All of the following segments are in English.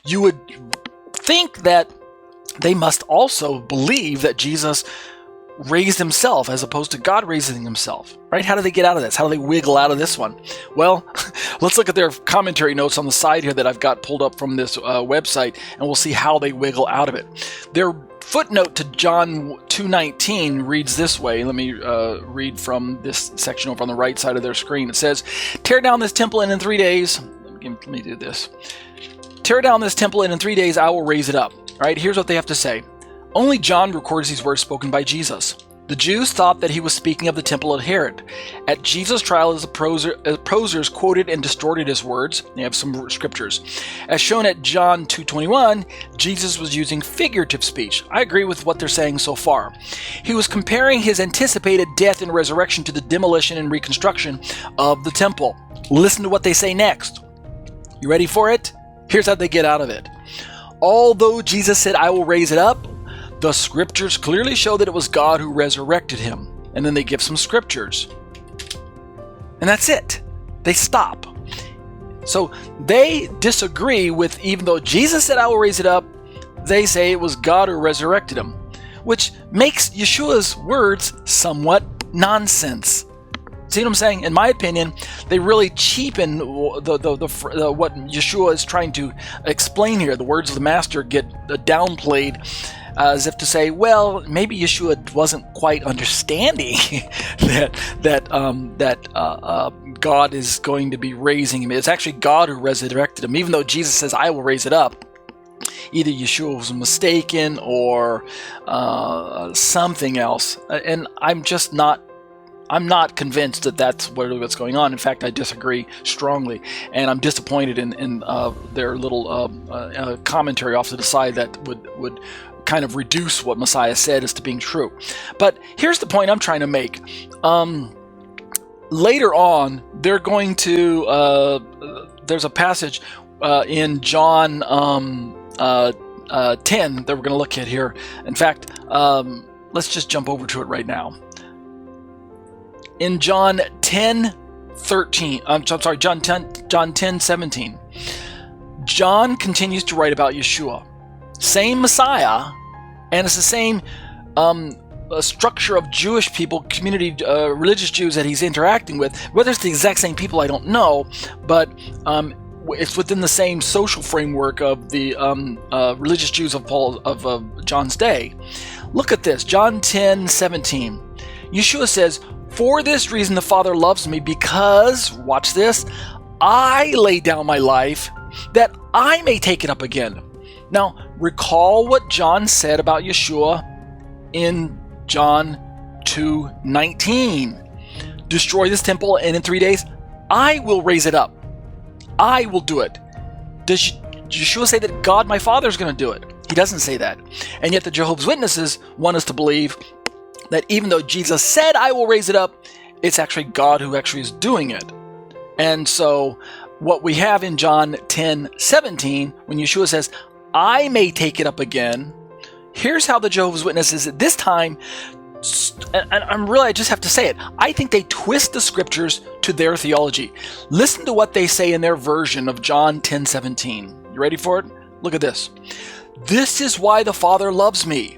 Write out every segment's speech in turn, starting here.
you would think that they must also believe that Jesus raised himself as opposed to God raising himself, right? How do they get out of this? How do they wiggle out of this one? Well, let's look at their commentary notes on the side here that I've got pulled up from this website, and we'll see how they wiggle out of it. Their footnote to John 2:19 reads this way. Let me read from this section over on the right side of their screen. It says, tear down this temple and in 3 days, let me do this. Tear down this temple and in 3 days I will raise it up. All right, here's what they have to say. Only John records these words spoken by Jesus. The Jews thought that he was speaking of the temple at Herod. At Jesus' trial, the prosers quoted and distorted his words. They have some scriptures. As shown at John 2:21, Jesus was using figurative speech. I agree with what they're saying so far. He was comparing his anticipated death and resurrection to the demolition and reconstruction of the temple. Listen to what they say next. You ready for it? Here's how they get out of it. Although Jesus said, I will raise it up, the scriptures clearly show that it was God who resurrected him. And then they give some scriptures. And that's it. They stop. So they disagree with, even though Jesus said, I will raise it up, they say it was God who resurrected him, which makes Yeshua's words somewhat nonsense. See what I'm saying? In my opinion, they really cheapen what Yeshua is trying to explain here. The words of the Master get downplayed as if to say, well, maybe Yeshua wasn't quite understanding that God is going to be raising him. It's actually God who resurrected him, even though Jesus says, I will raise it up. Either Yeshua was mistaken or something else. And I'm not convinced that that's what's going on. In fact, I disagree strongly, and I'm disappointed in their little commentary off to the side that would kind of reduce what Messiah said as to being true. But here's the point I'm trying to make. Later on, they're going to there's a passage in John 10 that we're going to look at here. In fact, let's just jump over to it right now. In John 10:17, John continues to write about Yeshua. Same Messiah, and it's the same structure of Jewish people, community, religious Jews that he's interacting with. Whether it's the exact same people, I don't know, but it's within the same social framework of the religious Jews of John's day. Look at this, John 10:17. Yeshua says, for this reason the Father loves me, because, watch this, I lay down my life that I may take it up again. Now, recall what John said about Yeshua in John 2:19. Destroy this temple, and in 3 days, I will raise it up. I will do it. Does Yeshua say that God, my Father, is going to do it? He doesn't say that. And yet the Jehovah's Witnesses want us to believe that even though Jesus said, I will raise it up, it's actually God who actually is doing it. And so what we have in John 10:17, when Yeshua says, I may take it up again, here's how the Jehovah's Witnesses at this time, and I just have to say it, I think they twist the scriptures to their theology. Listen to what they say in their version of John 10:17. You ready for it? Look at this. This is why the Father loves me,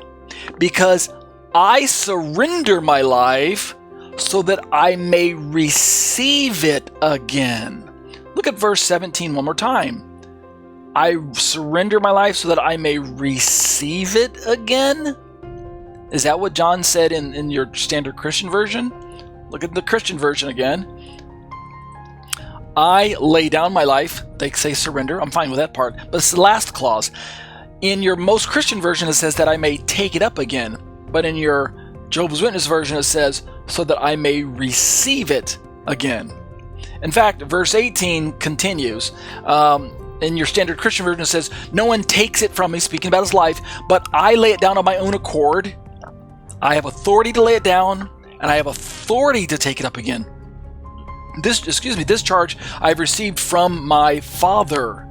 because I surrender my life so that I may receive it again. Look at verse 17 one more time. I surrender my life so that I may receive it again? Is that what John said in your standard Christian version? Look at the Christian version again. I lay down my life. They say surrender. I'm fine with that part. But it's the last clause. In your most Christian version, it says that I may take it up again. But in your Jehovah's Witness version, it says, so that I may receive it again. In fact, verse 18 continues. In your standard Christian version, it says, no one takes it from me, speaking about his life, but I lay it down on my own accord. I have authority to lay it down, and I have authority to take it up again. This charge I've received from my Father.